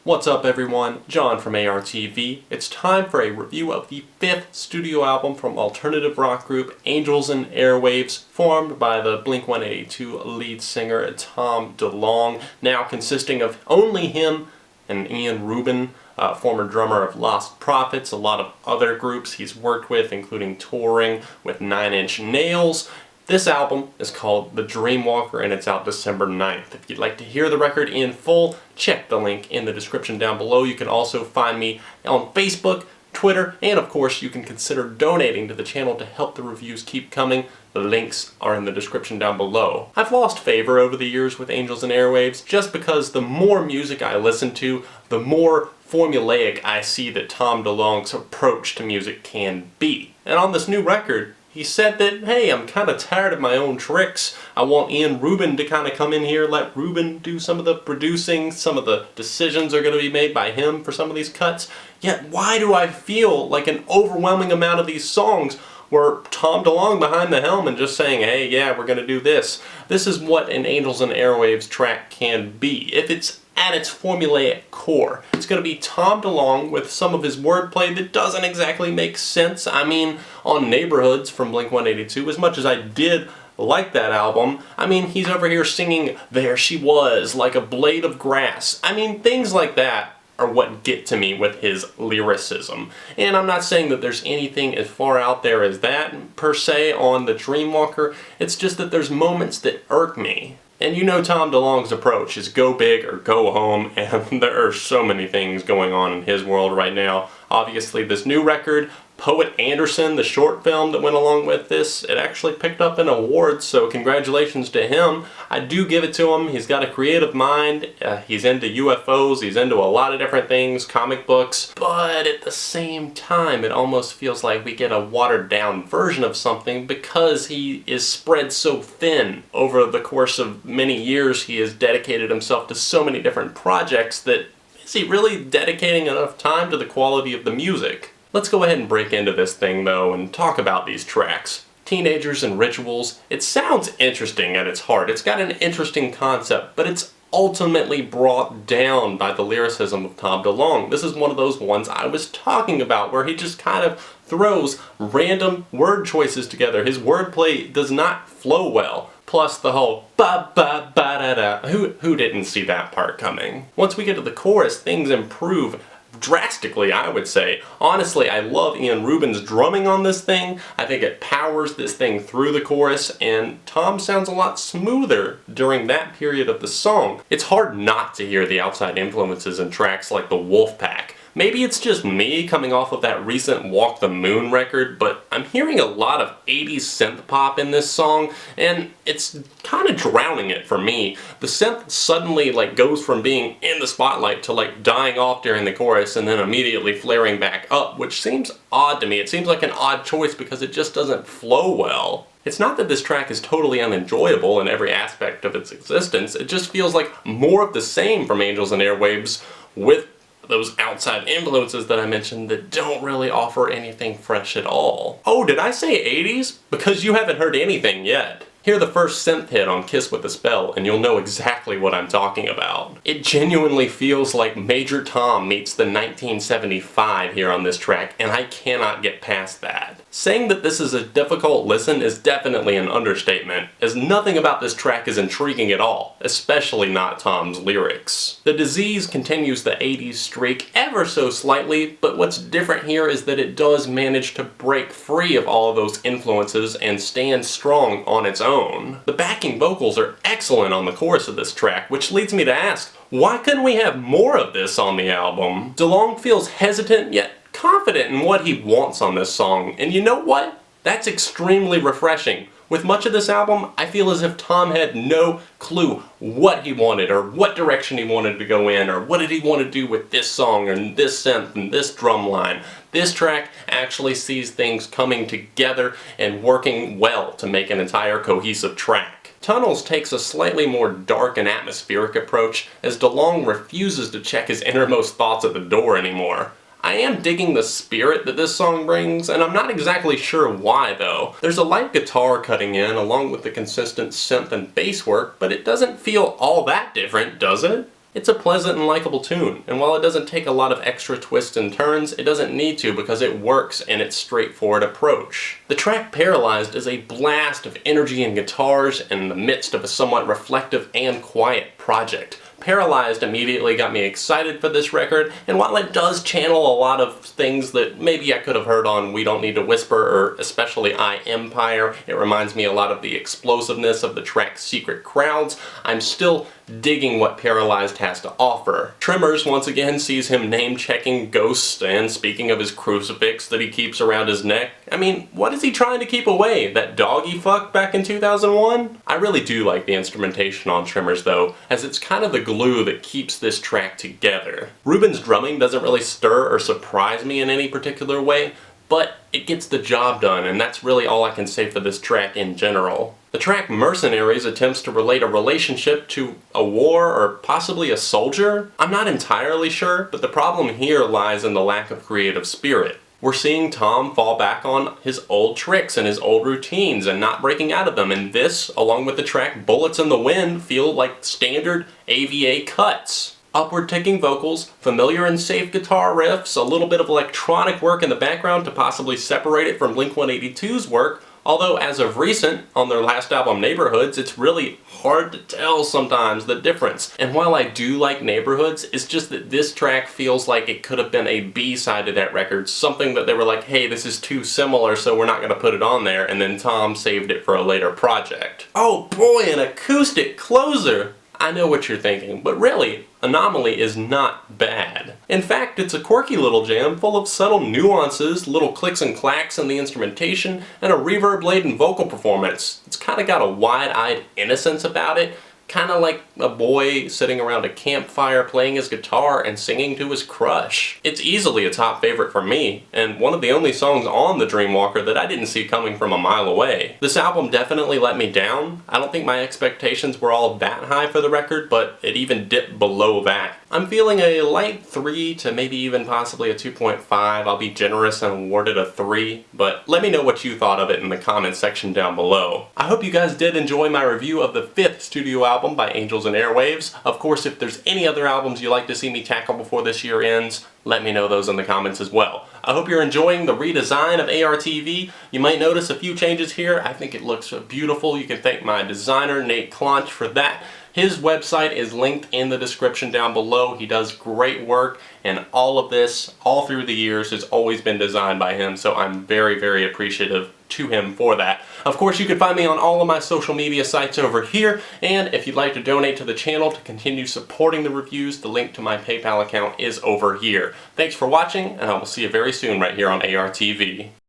What's up everyone, John from ARTV. It's time for a review of the 5th studio album from alternative rock group Angels Airwaves, formed by the Blink-182 lead singer Tom DeLonge, now consisting of only him and Ian Rubin, former drummer of Lost Prophets, a lot of other groups he's worked with, including touring with 9 Inch Nails. This album is called The Dreamwalker and it's out December 9th. If you'd like to hear the record in full, check the link in the description down below. You can also find me on Facebook, Twitter, and of course you can consider donating to the channel to help the reviews keep coming. The links are in the description down below. I've lost favor over the years with Angels Airwaves just because the more music I listen to, the more formulaic I see that Tom DeLonge's approach to music can be. And on this new record, he said that, hey, I'm kind of tired of my own tricks. I want Ian Rubin to kind of come in here, let Rubin do some of the producing, some of the decisions are going to be made by him for some of these cuts. Yet why do I feel like an overwhelming amount of these songs were Tom DeLonge behind the helm and just saying, hey, yeah, we're going to do this. This is what an Angels Airwaves track can be. If it's at its formulaic core, it's going to be Tom DeLonge with some of his wordplay that doesn't exactly make sense. I mean, on Neighborhoods from Blink-182, as much as I did like that album, I mean, he's over here singing, there she was, like a blade of grass. I mean, things like that are what get to me with his lyricism. And I'm not saying that there's anything as far out there as that, per se, on The Dreamwalker. It's just that there's moments that irk me. And you know Tom DeLonge's approach is go big or go home, and there are so many things going on in his world right now. Obviously this new record, Poet Anderson, the short film that went along with this, it actually picked up an award, so congratulations to him. I do give it to him. He's got a creative mind. He's into UFOs. He's into a lot of different things, comic books. But at the same time, it almost feels like we get a watered down version of something because he is spread so thin. Over the course of many years, he has dedicated himself to so many different projects that is he really dedicating enough time to the quality of the music? Let's go ahead and break into this thing though and talk about these tracks. Teenagers and Rituals, it sounds interesting at its heart. It's got an interesting concept, but it's ultimately brought down by the lyricism of Tom DeLonge. This is one of those ones I was talking about where he just kind of throws random word choices together. His wordplay does not flow well. Plus the whole ba-ba-ba-da-da. Who didn't see that part coming? Once we get to the chorus, things improve drastically, I would say. Honestly, I love Ian Rubin's drumming on this thing. I think it powers this thing through the chorus, and Tom sounds a lot smoother during that period of the song. It's hard not to hear the outside influences in tracks like the Wolfpack. Maybe it's just me coming off of that recent Walk the Moon record, but I'm hearing a lot of 80s synth pop in this song, and it's kind of drowning it for me. The synth suddenly goes from being in the spotlight to dying off during the chorus and then immediately flaring back up, which seems odd to me. It seems like an odd choice because it just doesn't flow well. It's not that this track is totally unenjoyable in every aspect of its existence, it just feels like more of the same from Angels Airwaves with those outside influences that I mentioned that don't really offer anything fresh at all. Oh, did I say 80s? Because you haven't heard anything yet. Hear the first synth hit on Kiss with a Spell and you'll know exactly what I'm talking about. It genuinely feels like Major Tom meets the 1975 here on this track, and I cannot get past that. Saying that this is a difficult listen is definitely an understatement, as nothing about this track is intriguing at all, especially not Tom's lyrics. The Disease continues the 80s streak ever so slightly, but what's different here is that it does manage to break free of all of those influences and stand strong on its own. The backing vocals are excellent on the chorus of this track, which leads me to ask, why couldn't we have more of this on the album? DeLonge feels hesitant yet confident in what he wants on this song, and you know what? That's extremely refreshing. With much of this album, I feel as if Tom had no clue what he wanted or what direction he wanted to go in or what did he want to do with this song and this synth and this drum line. This track actually sees things coming together and working well to make an entire cohesive track. Tunnels takes a slightly more dark and atmospheric approach as DeLonge refuses to check his innermost thoughts at the door anymore. I am digging the spirit that this song brings, and I'm not exactly sure why though. There's a light guitar cutting in along with the consistent synth and bass work, but it doesn't feel all that different, does it? It's a pleasant and likable tune, and while it doesn't take a lot of extra twists and turns, it doesn't need to because it works in its straightforward approach. The track Paralyzed is a blast of energy and guitars in the midst of a somewhat reflective and quiet project. Paralyzed immediately got me excited for this record, and while it does channel a lot of things that maybe I could have heard on We Don't Need to Whisper or especially I Empire, it reminds me a lot of the explosiveness of the track Secret Crowds, I'm still digging what Paralyzed has to offer. Tremors once again sees him name-checking ghosts and speaking of his crucifix that he keeps around his neck. I mean, what is he trying to keep away? That dog he fucked back in 2001? I really do like the instrumentation on Tremors though, as it's kind of the glue that keeps this track together. Ruben's drumming doesn't really stir or surprise me in any particular way, but it gets the job done, and that's really all I can say for this track in general. The track Mercenaries attempts to relate a relationship to a war or possibly a soldier. I'm not entirely sure, but the problem here lies in the lack of creative spirit. We're seeing Tom fall back on his old tricks and his old routines and not breaking out of them, and this, along with the track Bullets in the Wind, feel like standard AVA cuts. Upward ticking vocals, familiar and safe guitar riffs, a little bit of electronic work in the background to possibly separate it from Blink-182's work, although as of recent, on their last album Neighborhoods, it's really hard to tell sometimes the difference. And while I do like Neighborhoods, it's just that this track feels like it could have been a B-side to that record, something that they were like, hey, this is too similar so we're not going to put it on there, and then Tom saved it for a later project. Oh boy, an acoustic closer! I know what you're thinking, but really, Anomaly is not bad. In fact, it's a quirky little jam full of subtle nuances, little clicks and clacks in the instrumentation, and a reverb-laden vocal performance. It's kind of got a wide-eyed innocence about it, kind of like a boy sitting around a campfire playing his guitar and singing to his crush. It's easily a top favorite for me, and one of the only songs on the Dreamwalker that I didn't see coming from a mile away. This album definitely let me down. I don't think my expectations were all that high for the record, but it even dipped below that. I'm feeling a light 3 to maybe even possibly a 2.5. I'll be generous and award it a 3, but let me know what you thought of it in the comments section down below. I hope you guys did enjoy my review of the 5th studio album by Angels Airwaves. Of course, if there's any other albums you'd like to see me tackle before this year ends, let me know those in the comments as well. I hope you're enjoying the redesign of ARTV. You might notice a few changes here. I think it looks beautiful. You can thank my designer, Nate Clonch, for that. His website is linked in the description down below. He does great work, and all of this, all through the years, has always been designed by him, so I'm very, very appreciative to him for that. Of course, you can find me on all of my social media sites over here, and if you'd like to donate to the channel to continue supporting the reviews, the link to my PayPal account is over here. Thanks for watching, and I will see you very soon right here on ARTV.